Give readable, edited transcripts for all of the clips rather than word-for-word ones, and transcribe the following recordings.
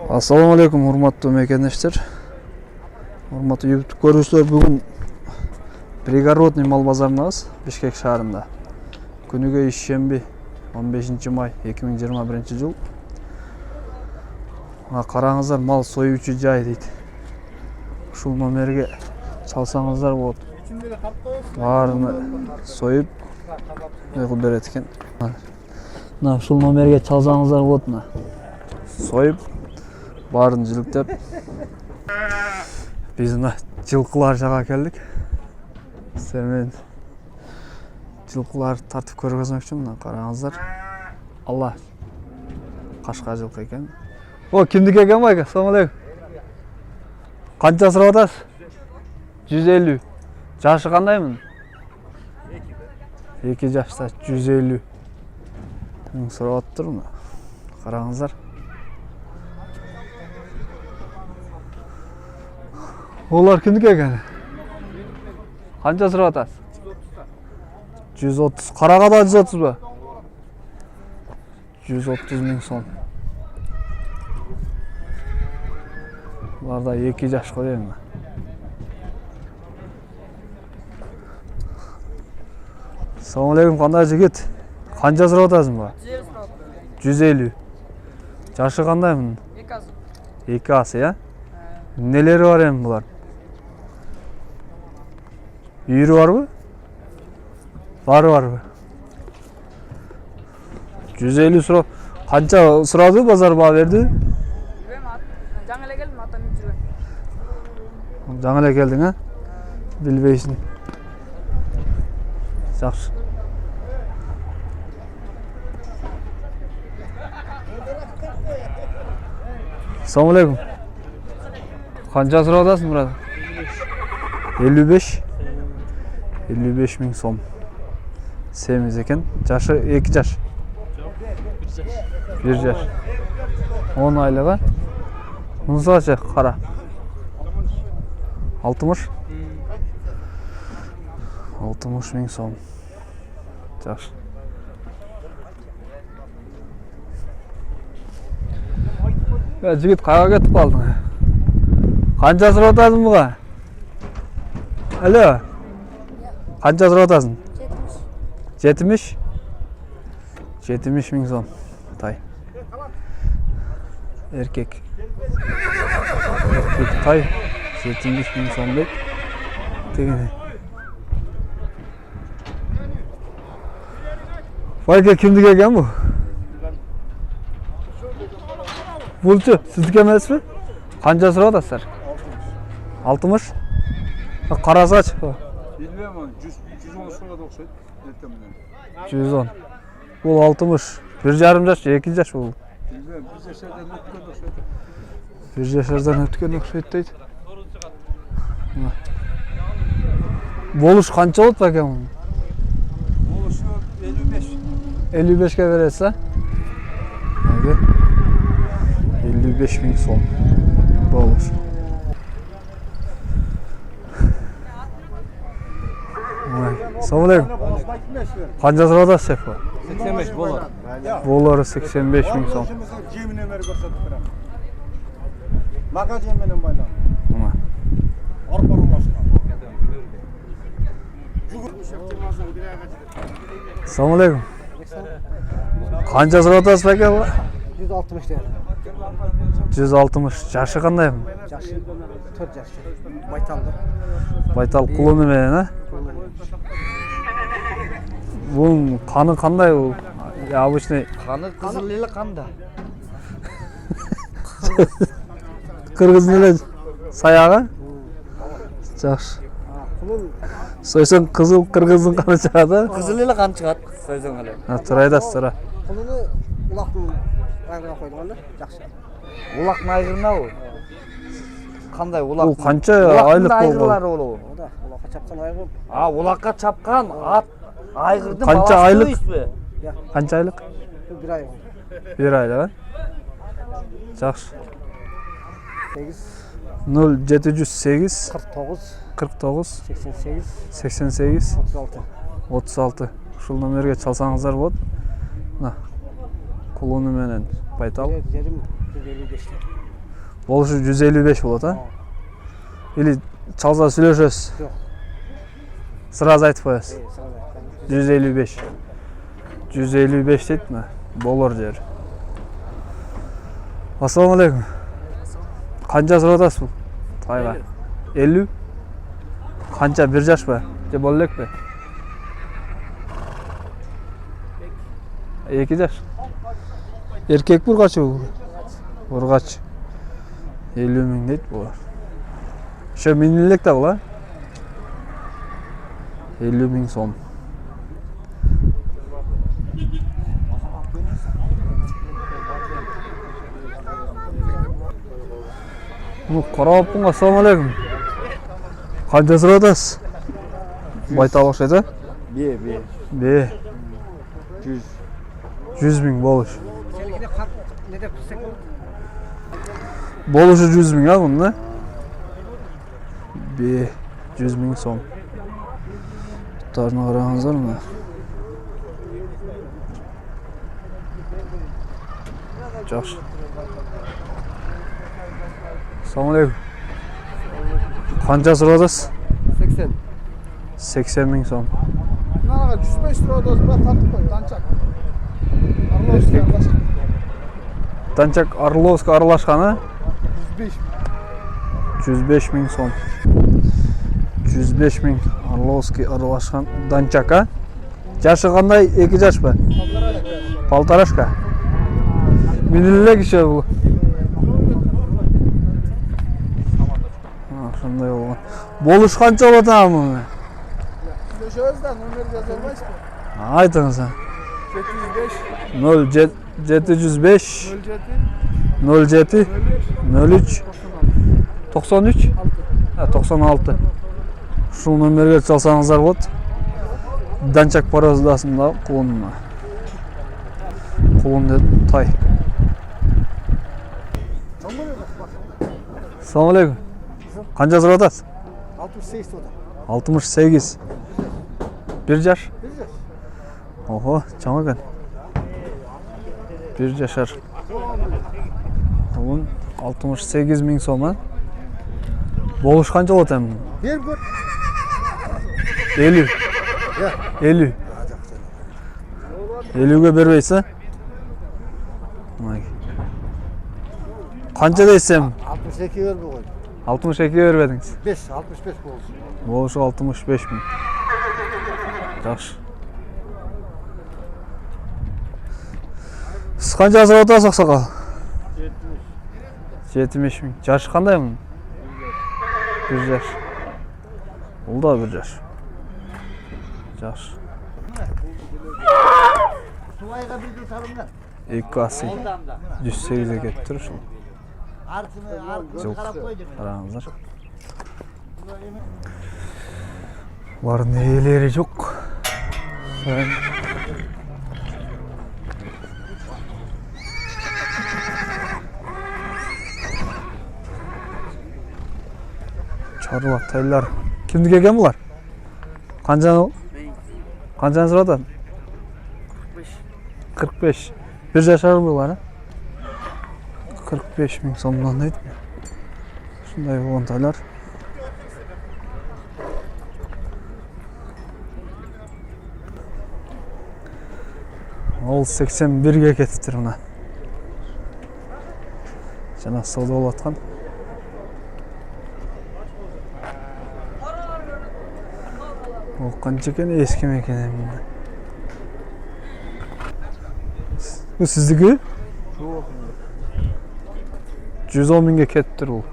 Assalamu alaikum, hurmatlı mekendештер. Hurmatlı YouTube көрүүчүлөр, бүгүн Пригородный мал базарындабыз, Бишкек шаарында. Күнүгө ишемби 15 май 2021 жыл. Караңыздар, мал союучу жай дейт. Ушул номерге чалсаңыздар болот. Баарын союп уйгу берет экен. Мына ушул номерге чалсаңыздар болот. Soyup, bарын жіліктеп, biz жылқылар жаға келдік. Сіздермен жылқылар тартып көргізмек үшін, қараңыздар. Алла, қашқа жылқы екен. О, кімдік екен байқа? Ассалаумағалейкум. Қанша сұрап атасыз? 150. Жашы қандаймын? 2 жашта 150. Сұрап аттыр. Қараңыздар. Олар кімдік екен? Қанша сұрап атасыз? 130. Қарағада 130 ба? 130 мың сом. Бұларда 2 жаш қойдайым. Ассалаумағалейкум, қандай жігіт? Қанша сұрап атасың ба? 150. Жашы қандаймын? 2 асы, я? Neleri var hem bunlar? Yürü var mı? Var mı? 150 sıra. Kança sıradı pazar bağ verdi? Жаңыле келдім, атам жүрген. Жаңыле келдің, ha? Bilbeysin. Жақсы. Assalamualaikum. Қанша сұрап атасың, брат? 55. 55 мың сом. Семіз екен. Жашы 2 жаш. 1 жаш. 10 айлығы. Мұнысы қанша? Қара. 60. 60 мың сом. Жақсы. Жігіт қайға кетіп қалдың? Қанша сұрап атасың бұға? Алло. Қанша сұрап атасың? 70. 70 мың сом. Тай. Еркек. Еркек тай. 70 мың сом бек. Дегені. Байке кімдік екен бұл? Бұлчы, сіздік емес пе? Қанша сұрап атасыздар? 60. Қарасы қач? Bilmiyorum, 110 sonra da okşaydı. 110. Бұл 60. 1,5 жаш, 2 жаш бұл. Bilmiyorum, biz yaşardan ötken okşaydı. 1 жашардан өткен окшойт дейді. Болуш қанша болады ба екен? Oluşu 55. 55'e veresiz ha? 55 bin son. Bu olur. Assalamualaikum. Qancha so'radi shef? 85 dolar. Doları 85 bin son. Cemine ver ko'rsatib beraman. Magazin bilan baylan. Mana. Orqaroq boshqa. Assalamualaikum. Qancha so'radasiz aka? 160 lira. 160. Yaşı qanday? Yaşı 4 yaş. Baytaldı. Baytal kulunu menen, ha? Bunun kanı qanday bu? Обычный Kanı kızılıyla kanda. Kırgızın ele sayağı. Жақсы. Soysan kızıl kırgızın kanı çıkadı. Kızılıyla kan çıkat. Sözün öyle. Ha, тұрайда sıra. Kulunu ulaqın ayrığa koyduğunda yaxşı. Улақтың айғырына ол? Қандай улақ? Бұл қанша айлық айғырлары болған? ол? O da ulaqqa çapsan ayrı. Улаққа чапқан ат айғырдың Қанша баласы айлық? дейсіз бе? Қанша айлық? Bir ay. 1 айлық, ha? Жақсы. 8 0708 49 49 88 88 36. 36. Ушул номерге чалсаңыздар болот. Мына. Кулуну менен Байтал. Dedim 155'te. Болушу 155 болот, а? Или чалса сүйлөшөсүз? Жок. Сразу айтып коесуз. Sağ ol. 155. 155 дейт ми? Болор жер. Ассаламу алейкум. Канча сурап атасыз бул тайга? 50? Канча, 1 жаш ба? Же боло элекпи? 2 жаш. Эркек бургачы бул? Бургач. 50 миң дейт бул. Ошо минин элек да бул, а? 50 миң сом. Ну, карап буга, ассаламу алейкум. Канча сурап атасыз? Байтал окшойт, а? Бе. 100 миң болуш. Senikine ne de kıssak olur? Болушу 100 миң, а бунун, а? Бе. 100 миң сом. Буттарына караңыздармы? Жакшы. Ассаламу алейкум. Канча сурап атасыз? 80. 80 миң сом. Mınaga 105 lira odası ben tartıp koy. Dançak. Arlovski arlaşık. Данчак Орловск аралашкан, а? 105. 105 миң сом. 105 миң Орловский аралашкан Данчак, а? Жашы кандай? 2 жаш ба? Полторашка. Минин эле киши бул. Ошондой болгон. Болуш канча болот амы? Söylüyoruzdan numara yazılmaz mı? Айтыңыз. 705 0705 07 07 03 93 96. Ушул номерге чалсаңыздар болот. Данчак пароздасында кулунма. Кулун деп тай. Ассаламу алейкум. Канча сурап атасыз? 68 lira. 68. 1 жаш. Güzel. Ого, чоң экен. 1 жашар. Бул 68 миң сом, а? Болуш канча болот эми? Bir gör. 50. 50. 50ге бербейсиз, а? Канча дейсем? 62 ver bu koy. 62 бербедиңиз. 5, 65 olsun. Болушу 65 миң. Жакшы. Сиз канча сурап атасыз, аксакал? 70 миң. Жашы кандай мунун? 1 жаш. Бул да 1 жаш. Жакшы. Sulayga bir dur sarımdan. 2 асый. 108 кетип тур ушул. Arkını karap koydum. Караңыздар. Булардын ээлери жок. Чарба тайлар. Кимдики экен булар? Канчаны? Канчаны сурап атат? 45. 1 жашар булар, а? 45 миң сомдон дейт. Ушундай болгон тайлар. Ол 81ге кетиптир мына. Жана сауда болуп аткан. Ол канча экен, эски ме экен эми. Бул сиздики? 110 миңге кетиптир бул.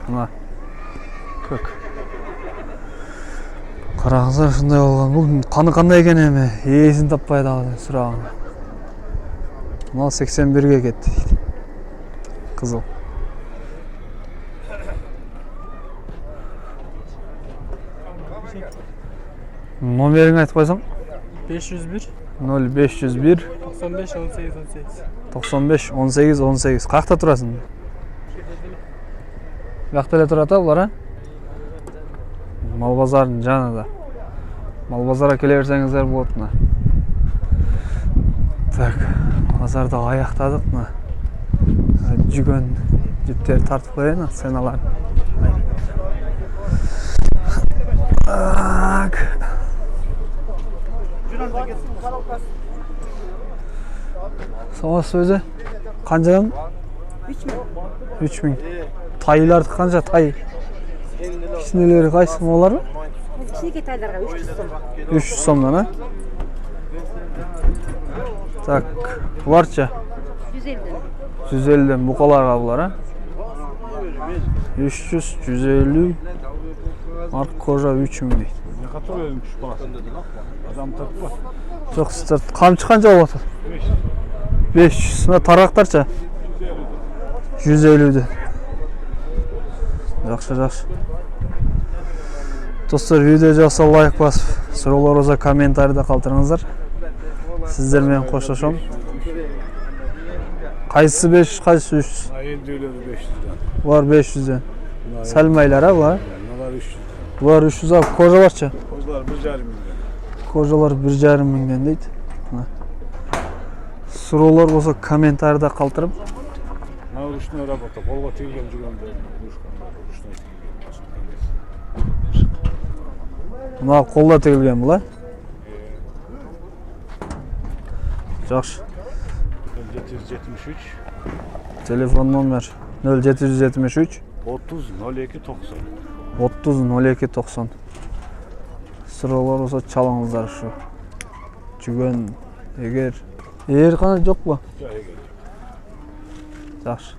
Мына. Көк. Караңыздар, ушундай болгон. Бул каны кандай экен эми? Ээсин таппай дагы сураган. Мына 81ге кетти. Кызыл. Номерин айтып койсоң? 501 0501 95 18 18. 95 18 18. Каякта турасың? Бuyakta эле турат, булар, а? Мал базарынын жанында. Мал базарга келе берсеңиздер болот мына. Так, базарды аяқтадық. Мына жүгөн жүктерді тартып қояйын, сценалар. Так. Соңасы өзі қанжадан? 3000. Тайларды қанша тай? Кішінелері қайсы олар ма? Кішінекей тайларға 300 сом. 300 сомдан, а? Так, бұларша? 150'den. 150'den бұқаларға бұлар, а? 300, 150, арық кожа 3000 дейді. Ne kadar ölmüş bak. Adam tatlı. Жоқ, сіздер қамчы қанша болып отыр? 500. Мына тарғақтарша? 150'den. Жақсы, жақсы. Достар, видео жақса лайк басып, сұрауларыңызға комментарийда қалдырыңыздар. Сіздермен қоштасамын. Қайсысы 500, қайсысы 300? Hayır diyorlar 500'den. Var 500'den. Сәлмайлар, а бұлар? Bunlar 300. Бұлар 300 ал, кожаларша? Kozlar 1,5 milyon. Кожалар 1,5 мыңнан дейді. Сұраулар болса комментарийда қалдырып. Na ruşuna работа. Қолға тегілген жүргенде рuşuna тегілген. Мына қолда тегілген бұл, а? Жақсы. 773 Телефон номер 0773 30 02 90. 30 02 90. Сұраулар болса çalыңыздар шу. Жүгөн, егер қана жоқ па? Жақсы.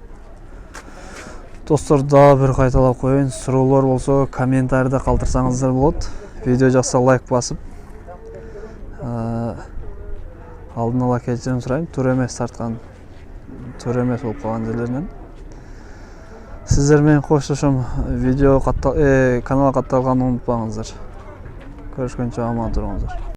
Достар, да бір қайталап қойын. Сұраулар болса комментарийда қалдырсаңыздар болады. Видео жақса лайк басып. Алдын ала кешірім сұрайын. Тура емес тартқан, тура емес болып қалған жерлерінен. Сіздермен қоштасам. Каналға қатталғанды ұмытпаңыздар. Көрішкенше аман тұрыңыздар.